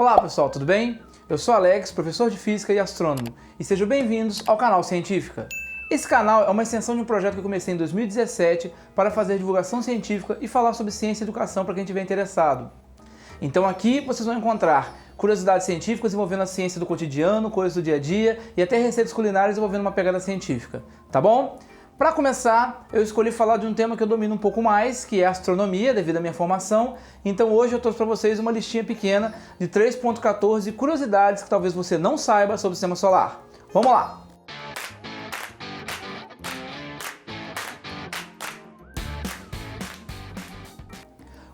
Olá pessoal, tudo bem? Eu sou Alex, professor de Física e astrônomo, e sejam bem-vindos ao canal Científica. Esse canal é uma extensão de um projeto que eu comecei em 2017 para fazer divulgação científica e falar sobre ciência e educação para quem estiver interessado. Então aqui vocês vão encontrar curiosidades científicas envolvendo a ciência do cotidiano, coisas do dia a dia e até receitas culinárias envolvendo uma pegada científica, tá bom? Para começar, eu escolhi falar de um tema que eu domino um pouco mais, que é a astronomia, devido à minha formação. Então hoje eu trouxe para vocês uma listinha pequena de 3.14 curiosidades que talvez você não saiba sobre o Sistema Solar. Vamos lá!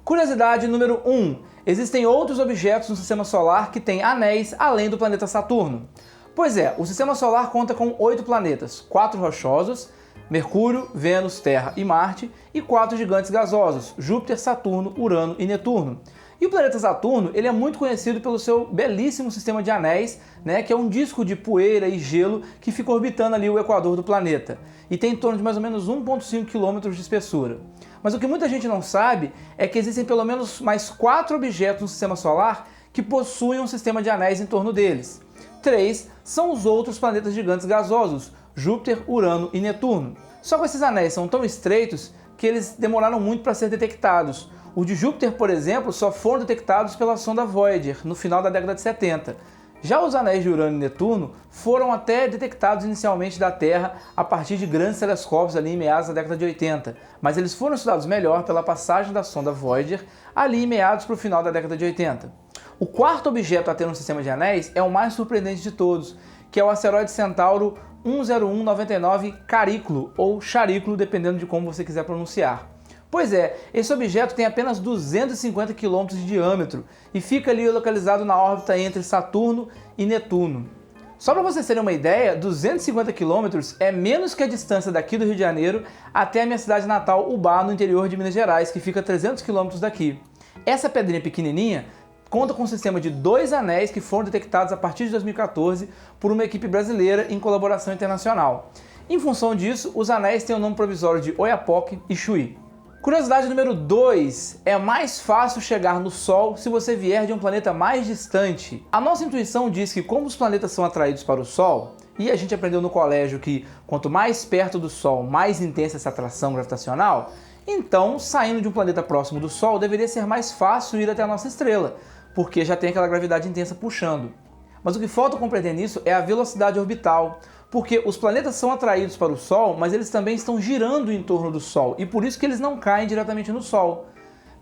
Curiosidade número 1. Existem outros objetos no Sistema Solar que têm anéis além do planeta Saturno. Pois é, o Sistema Solar conta com 8 planetas, 4 rochosos, Mercúrio, Vênus, Terra e Marte, e 4 gigantes gasosos, Júpiter, Saturno, Urano e Netuno. E o planeta Saturno ele é muito conhecido pelo seu belíssimo sistema de anéis, que é um disco de poeira e gelo que fica orbitando ali o equador do planeta. E tem em torno de mais ou menos 1,5 km de espessura. Mas o que muita gente não sabe é que existem pelo menos mais 4 objetos no Sistema Solar que possuem um sistema de anéis em torno deles. 3 são os outros planetas gigantes gasosos, Júpiter, Urano e Netuno. Só que esses anéis são tão estreitos que eles demoraram muito para ser detectados. O de Júpiter, por exemplo, só foram detectados pela sonda Voyager no final da década de 70. Já os anéis de Urano e Netuno foram até detectados inicialmente da Terra a partir de grandes telescópios ali em meados da década de 80, mas eles foram estudados melhor pela passagem da sonda Voyager ali em meados para o final da década de 80. O quarto objeto a ter um sistema de anéis é o mais surpreendente de todos, que é o asteroide Centauro 10199 Carículo, ou Charículo, dependendo de como você quiser pronunciar. Pois é, esse objeto tem apenas 250 km de diâmetro e fica ali localizado na órbita entre Saturno e Netuno. Só para vocês terem uma ideia, 250 km é menos que a distância daqui do Rio de Janeiro até a minha cidade natal, Ubá, no interior de Minas Gerais, que fica a 300 km daqui. Essa pedrinha pequenininha conta com um sistema de 2 anéis que foram detectados a partir de 2014 por uma equipe brasileira em colaboração internacional. Em função disso, os anéis têm o nome provisório de Oiapoque e Chuí. Curiosidade número 2. É mais fácil chegar no Sol se você vier de um planeta mais distante. A nossa intuição diz que como os planetas são atraídos para o Sol, e a gente aprendeu no colégio que quanto mais perto do Sol, mais intensa essa atração gravitacional, então, saindo de um planeta próximo do Sol, deveria ser mais fácil ir até a nossa estrela, porque já tem aquela gravidade intensa puxando. Mas o que falta compreender nisso é a velocidade orbital, porque os planetas são atraídos para o Sol, mas eles também estão girando em torno do Sol, e por isso que eles não caem diretamente no Sol.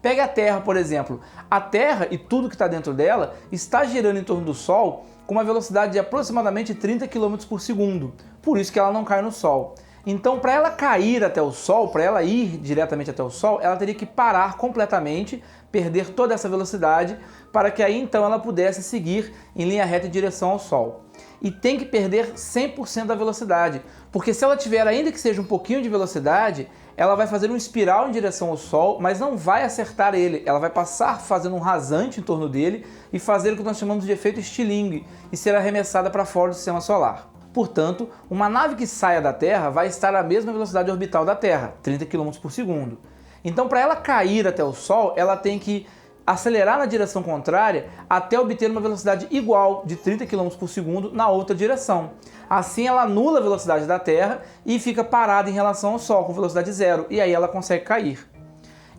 Pega a Terra, por exemplo. A Terra e tudo que está dentro dela está girando em torno do Sol com uma velocidade de aproximadamente 30 km por segundo, por isso que ela não cai no Sol. Então, para ela cair até o Sol, para ela ir diretamente até o Sol, ela teria que parar completamente, perder toda essa velocidade, para que aí então ela pudesse seguir em linha reta em direção ao Sol. E tem que perder 100% da velocidade, porque se ela tiver ainda que seja um pouquinho de velocidade, ela vai fazer um espiral em direção ao Sol, mas não vai acertar ele, ela vai passar fazendo um rasante em torno dele e fazer o que nós chamamos de efeito estilingue e ser arremessada para fora do Sistema Solar. Portanto, uma nave que saia da Terra vai estar à mesma velocidade orbital da Terra, 30 km por segundo. Então, para ela cair até o Sol, ela tem que acelerar na direção contrária até obter uma velocidade igual de 30 km por segundo na outra direção. Assim, ela anula a velocidade da Terra e fica parada em relação ao Sol, com velocidade zero, e aí ela consegue cair.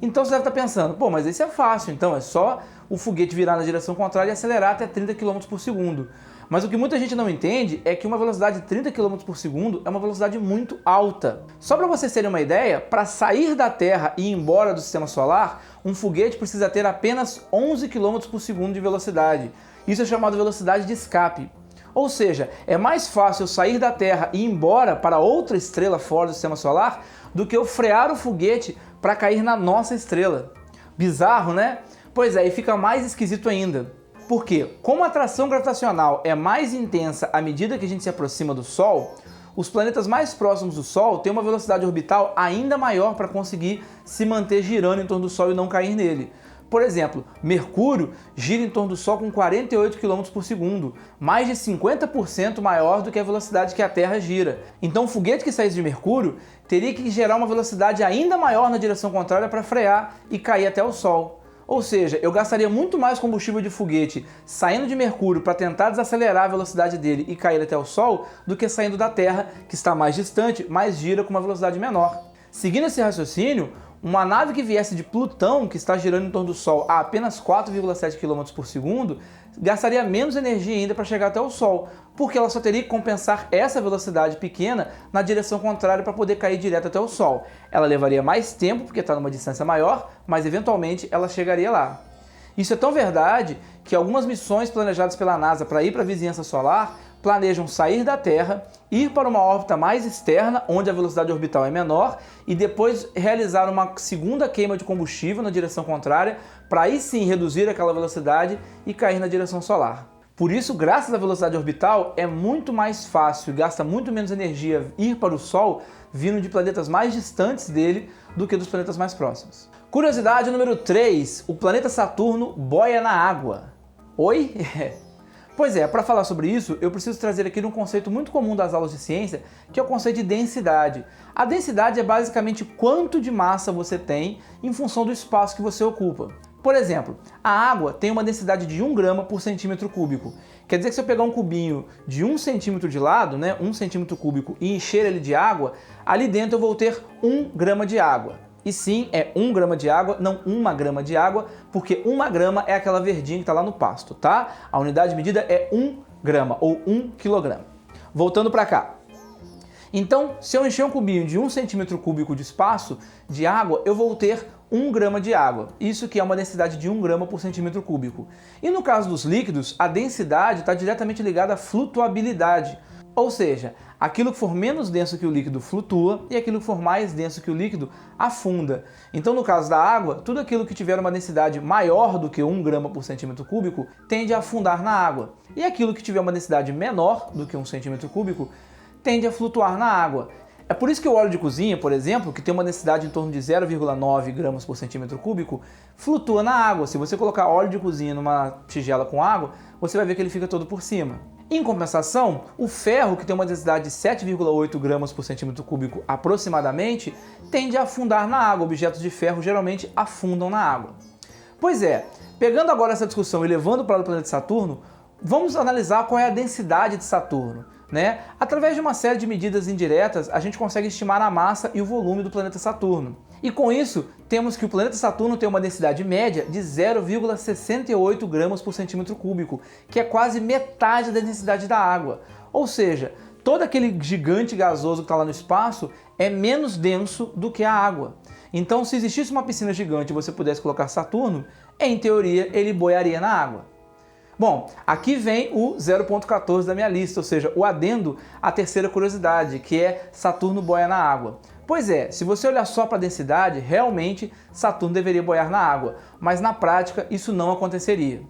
Então você deve estar pensando, pô, mas isso é fácil, então é só o foguete virar na direção contrária e acelerar até 30 km por segundo. Mas o que muita gente não entende é que uma velocidade de 30 km por segundo é uma velocidade muito alta. Só para vocês terem uma ideia, para sair da Terra e ir embora do Sistema Solar, um foguete precisa ter apenas 11 km por segundo de velocidade. Isso é chamado velocidade de escape. Ou seja, é mais fácil eu sair da Terra e ir embora para outra estrela fora do Sistema Solar do que eu frear o foguete para cair na nossa estrela. Bizarro, né? Pois é, e fica mais esquisito ainda. Porque, como a atração gravitacional é mais intensa à medida que a gente se aproxima do Sol, os planetas mais próximos do Sol têm uma velocidade orbital ainda maior para conseguir se manter girando em torno do Sol e não cair nele. Por exemplo, Mercúrio gira em torno do Sol com 48 km por segundo, mais de 50% maior do que a velocidade que a Terra gira. Então, o foguete que saísse de Mercúrio teria que gerar uma velocidade ainda maior na direção contrária para frear e cair até o Sol. Ou seja, eu gastaria muito mais combustível de foguete saindo de Mercúrio para tentar desacelerar a velocidade dele e cair até o Sol do que saindo da Terra, que está mais distante, mas gira com uma velocidade menor. Seguindo esse raciocínio, uma nave que viesse de Plutão, que está girando em torno do Sol a apenas 4,7 km por segundo, gastaria menos energia ainda para chegar até o Sol, porque ela só teria que compensar essa velocidade pequena na direção contrária para poder cair direto até o Sol. Ela levaria mais tempo, porque está numa distância maior, mas eventualmente ela chegaria lá. Isso é tão verdade que algumas missões planejadas pela NASA para ir para a vizinhança solar planejam sair da Terra, ir para uma órbita mais externa, onde a velocidade orbital é menor, e depois realizar uma segunda queima de combustível na direção contrária, para aí sim reduzir aquela velocidade e cair na direção solar. Por isso, graças à velocidade orbital, é muito mais fácil e gasta muito menos energia ir para o Sol vindo de planetas mais distantes dele do que dos planetas mais próximos. Curiosidade número 3, o planeta Saturno boia na água. Oi? Pois é, para falar sobre isso, eu preciso trazer aqui um conceito muito comum das aulas de ciência, que é o conceito de densidade. A densidade é basicamente quanto de massa você tem em função do espaço que você ocupa. Por exemplo, a água tem uma densidade de 1 grama por centímetro cúbico. Quer dizer que se eu pegar um cubinho de 1 centímetro de lado, 1 centímetro cúbico, e encher ele de água, ali dentro eu vou ter 1 grama de água. E sim, é 1 grama de água, não 1 grama de água, porque 1 grama é aquela verdinha que está lá no pasto, tá? A unidade de medida é 1 grama ou 1 quilograma. Voltando para cá. Então, se eu encher um cubinho de 1 centímetro cúbico de espaço de água, eu vou ter 1 grama de água. Isso que é uma densidade de 1 grama por centímetro cúbico. E no caso dos líquidos, a densidade está diretamente ligada à flutuabilidade. Ou seja, aquilo que for menos denso que o líquido flutua e aquilo que for mais denso que o líquido afunda. Então, no caso da água, tudo aquilo que tiver uma densidade maior do que 1 grama por centímetro cúbico tende a afundar na água. E aquilo que tiver uma densidade menor do que 1 centímetro cúbico tende a flutuar na água. É por isso que o óleo de cozinha, por exemplo, que tem uma densidade em torno de 0,9 gramas por centímetro cúbico, flutua na água. Se você colocar óleo de cozinha numa tigela com água, você vai ver que ele fica todo por cima. Em compensação, o ferro, que tem uma densidade de 7,8 gramas por centímetro cúbico aproximadamente, tende a afundar na água. Objetos de ferro geralmente afundam na água. Pois é, pegando agora essa discussão e levando para o planeta Saturno, vamos analisar qual é a densidade de Saturno. Através de uma série de medidas indiretas, a gente consegue estimar a massa e o volume do planeta Saturno. E com isso, temos que o planeta Saturno tem uma densidade média de 0,68 gramas por centímetro cúbico, que é quase metade da densidade da água. Ou seja, todo aquele gigante gasoso que está lá no espaço é menos denso do que a água. Então, se existisse uma piscina gigante e você pudesse colocar Saturno, em teoria ele boiaria na água. Bom, aqui vem o 0.14 da minha lista, ou seja, o adendo à terceira curiosidade, que é Saturno boia na água. Pois é, se você olhar só para a densidade, realmente Saturno deveria boiar na água, mas na prática isso não aconteceria.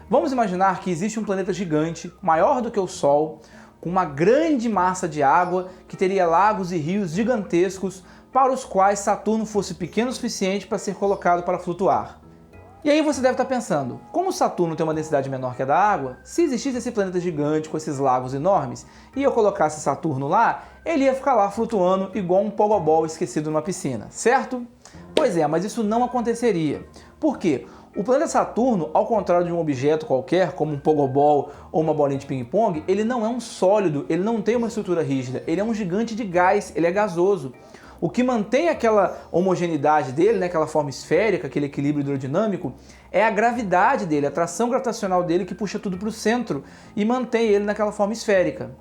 Vamos imaginar que existe um planeta gigante, maior do que o Sol, com uma grande massa de água, que teria lagos e rios gigantescos, para os quais Saturno fosse pequeno o suficiente para ser colocado para flutuar. E aí você deve estar pensando, como Saturno tem uma densidade menor que a da água, se existisse esse planeta gigante com esses lagos enormes e eu colocasse Saturno lá, ele ia ficar lá flutuando igual um pogobol esquecido numa piscina, certo? Pois é, mas isso não aconteceria. Por quê? O planeta Saturno, ao contrário de um objeto qualquer, como um pogobol ou uma bolinha de ping-pong, ele não é um sólido, ele não tem uma estrutura rígida, ele é um gigante de gás, ele é gasoso. O que mantém aquela homogeneidade dele, aquela forma esférica, aquele equilíbrio hidrodinâmico, é a gravidade dele, a tração gravitacional dele que puxa tudo para o centro e mantém ele naquela forma esférica.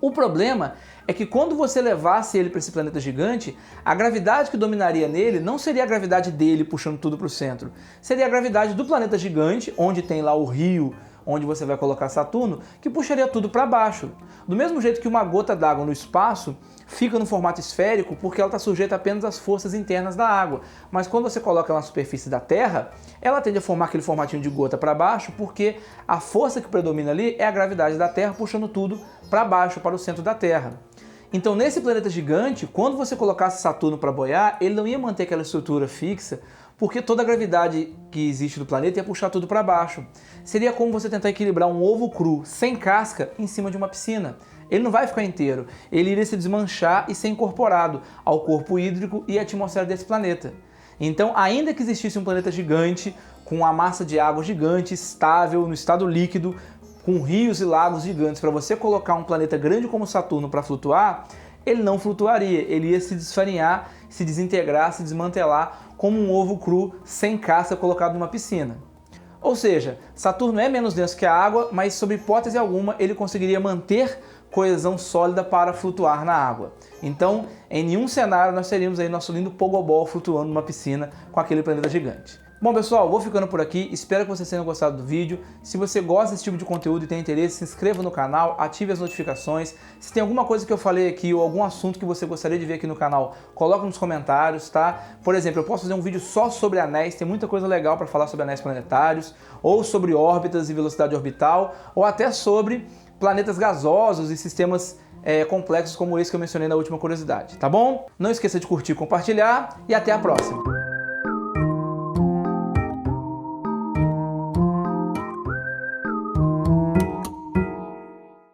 O problema é que quando você levasse ele para esse planeta gigante, a gravidade que dominaria nele não seria a gravidade dele puxando tudo para o centro, seria a gravidade do planeta gigante, onde tem lá o rio, onde você vai colocar Saturno, que puxaria tudo para baixo. Do mesmo jeito que uma gota d'água no espaço fica no formato esférico porque ela está sujeita apenas às forças internas da água. Mas quando você coloca ela na superfície da Terra, ela tende a formar aquele formatinho de gota para baixo porque a força que predomina ali é a gravidade da Terra puxando tudo para baixo, para o centro da Terra. Então, nesse planeta gigante, quando você colocasse Saturno para boiar, ele não ia manter aquela estrutura fixa, porque toda a gravidade que existe do planeta ia puxar tudo para baixo. Seria como você tentar equilibrar um ovo cru, sem casca, em cima de uma piscina. Ele não vai ficar inteiro, ele iria se desmanchar e ser incorporado ao corpo hídrico e à atmosfera desse planeta. Então, ainda que existisse um planeta gigante, com uma massa de água gigante, estável, no estado líquido, com rios e lagos gigantes, para você colocar um planeta grande como Saturno para flutuar, ele não flutuaria, ele ia se desfarinhar, se desintegrar, se desmantelar como um ovo cru sem casca colocado numa piscina. Ou seja, Saturno é menos denso que a água, mas sob hipótese alguma ele conseguiria manter coesão sólida para flutuar na água. Então, em nenhum cenário nós teríamos aí nosso lindo pogobol flutuando numa piscina com aquele planeta gigante. Bom pessoal, vou ficando por aqui, espero que vocês tenham gostado do vídeo. Se você gosta desse tipo de conteúdo e tem interesse, se inscreva no canal, ative as notificações. Se tem alguma coisa que eu falei aqui ou algum assunto que você gostaria de ver aqui no canal, coloca nos comentários, tá? Por exemplo, eu posso fazer um vídeo só sobre anéis, tem muita coisa legal para falar sobre anéis planetários, ou sobre órbitas e velocidade orbital, ou até sobre planetas gasosos e sistemas complexos como esse que eu mencionei na última curiosidade, tá bom? Não esqueça de curtir e compartilhar e até a próxima!